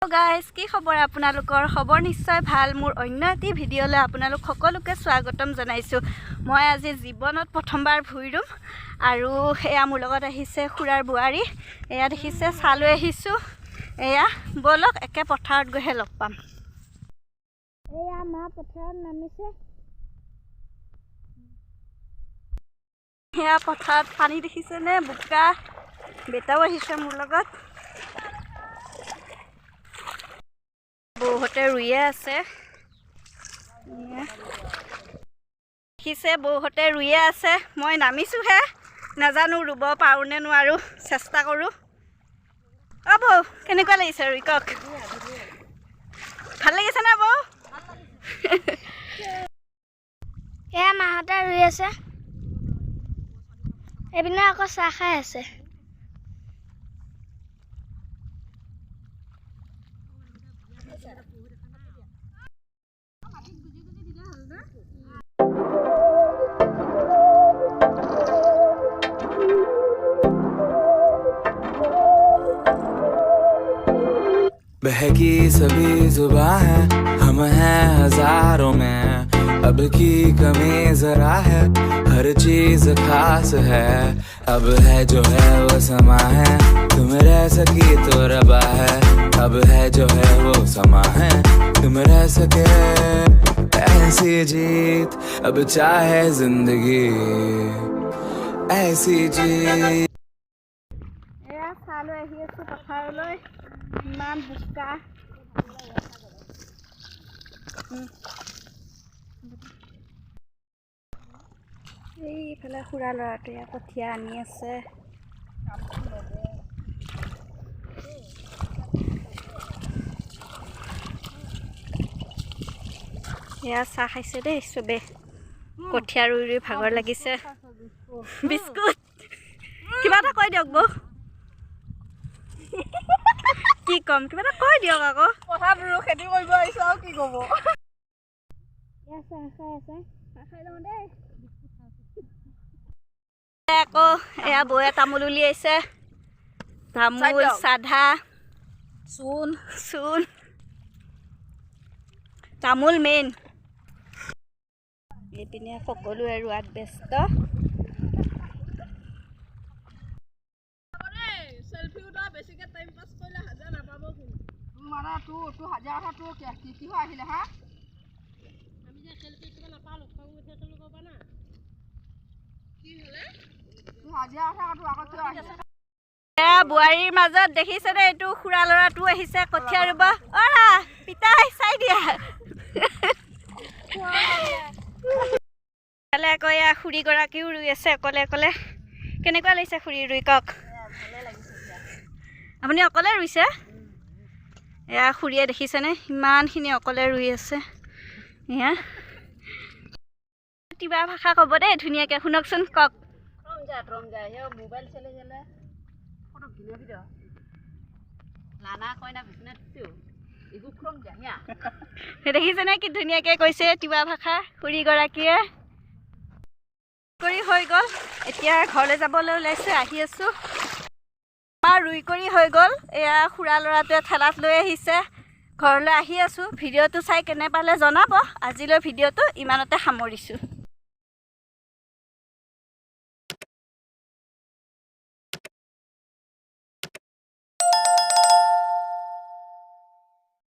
guys কি খবৰ আপোনালোকৰ খবৰ নিশ্চয় ভাল মোৰ অন্য এটি ভিডিঅ'লৈ আপোনালোক সকলোকে স্বাগতম জনাইছো মই আজি জীৱনত প্ৰথমবাৰ ভুইৰুম আৰু এয়া মোৰ লগত আহিছে খুৰাৰ বুৱাৰী এয়া দেখিছে চালৈ আহিছো এয়া বলক একে পথাৰত গহে লগ পাম এয়া মা পথাৰত নামিছে এয়া পথাৰত পানী দেখিছে নে বুকা বেটাও আহিছে মোৰ লগত বৌহতে ৰুইয়ে আছে দেখিছে বৌহতে ৰুইয়ে আছে মই নামিছোহে নাজানো ৰুব পাৰো নে নোৱাৰো চেষ্টা কৰো অ বৌ কেনেকুৱা লাগিছে ৰুই কক ভাল লাগিছে না বৌ এয়া মাহঁতে ৰুই আছে এপিনে আকৌ চাহ খাই আছে बहकी सभी जुबां है हम हैं हजारों में अब की कमी जरा है हर चीज खास है अब है जो है वो समा है तुम रह सकी तो रबा है अब है जो है वो समा है तुम रह सके ऐसी जीत अब चाहे जिंदगी ऐसी जीत চালৈ আহি আছো পথাৰলৈ ইমান বুকা এইফালে খুৰা ল'ৰাটোৱে কঠীয়া আনি আছে এয়া চাহ খাইছে দেই চবে কঠীয়া ৰুই ৰুই ভাগৰ লাগিছে বিস্কুট কিবা এটা কৈ দিয়ক বৌ কি কম কিবা এটা কৈ দিয়ক আকৌ পথাৰত ৰুই খেতি কৰিব আহিছো আৰু কি ক'ব আকৌ এয়া বৌয়ে তামোল উলিয়াইছে তামোল চাধা চূণ চূণ তামোল মেইন এইপিনে সকলোৱে ৰোৱাত ব্যস্ত বেছিকে টাইম পাছ কৰিলে হাজাৰ নাপাব মানে তোৰ হাজাৰ কথা তোৰ কি হৈ আহিলে হা আমি যে চেলফি উঠিব নাপালোঁ খং উঠে চলো ক'বা না কি হ'লে তোৰ হাজাৰ কথা তোৰ আকৌ কিয় আহিলে এয়া বোৱাৰীৰ মাজত দেখিছে নে এইটো খুৰা ল'ৰাটো আহিছে কঠীয়া ৰুব অৰা পিতাই চাই দিয়া আকৌ এয়া খুৰীগৰাকীও ৰুই আছে অকলে অকলে কেনেকুৱা লাগিছে খুৰী ৰুই কওক আপুনি অকলে ৰুইছে এয়া খুৰীয়ে দেখিছেনে ইমানখিনি অকলে ৰুই আছে এয়া কিবা ভাষা ক'ব দেই ধুনীয়াকৈ শুনকচোন কওক মোবাইল চলে গেলে ফটো ভিডিঅ' ভিডিঅ' লানা কইনা বিচনাত এইবোৰ খুৰম যায় হিয়া দেখিছেনে কি ধুনীয়াকৈ কৈছে তিৱা ভাষা খুৰীগৰাকীয়ে কৰি হৈ গ'ল এতিয়া ঘৰলৈ যাবলৈ ওলাইছে আহি আছোঁ ৰুই কৰি হৈ গ'ল এয়া খুৰা ল'ৰাটোৱে ঠেলাত লৈ আহিছে ঘৰলৈ আহি আছোঁ ভিডিঅ'টো চাই কেনে পালে জনাব আজিলৈ ভিডিঅ'টো ইমানতে সামৰিছোঁ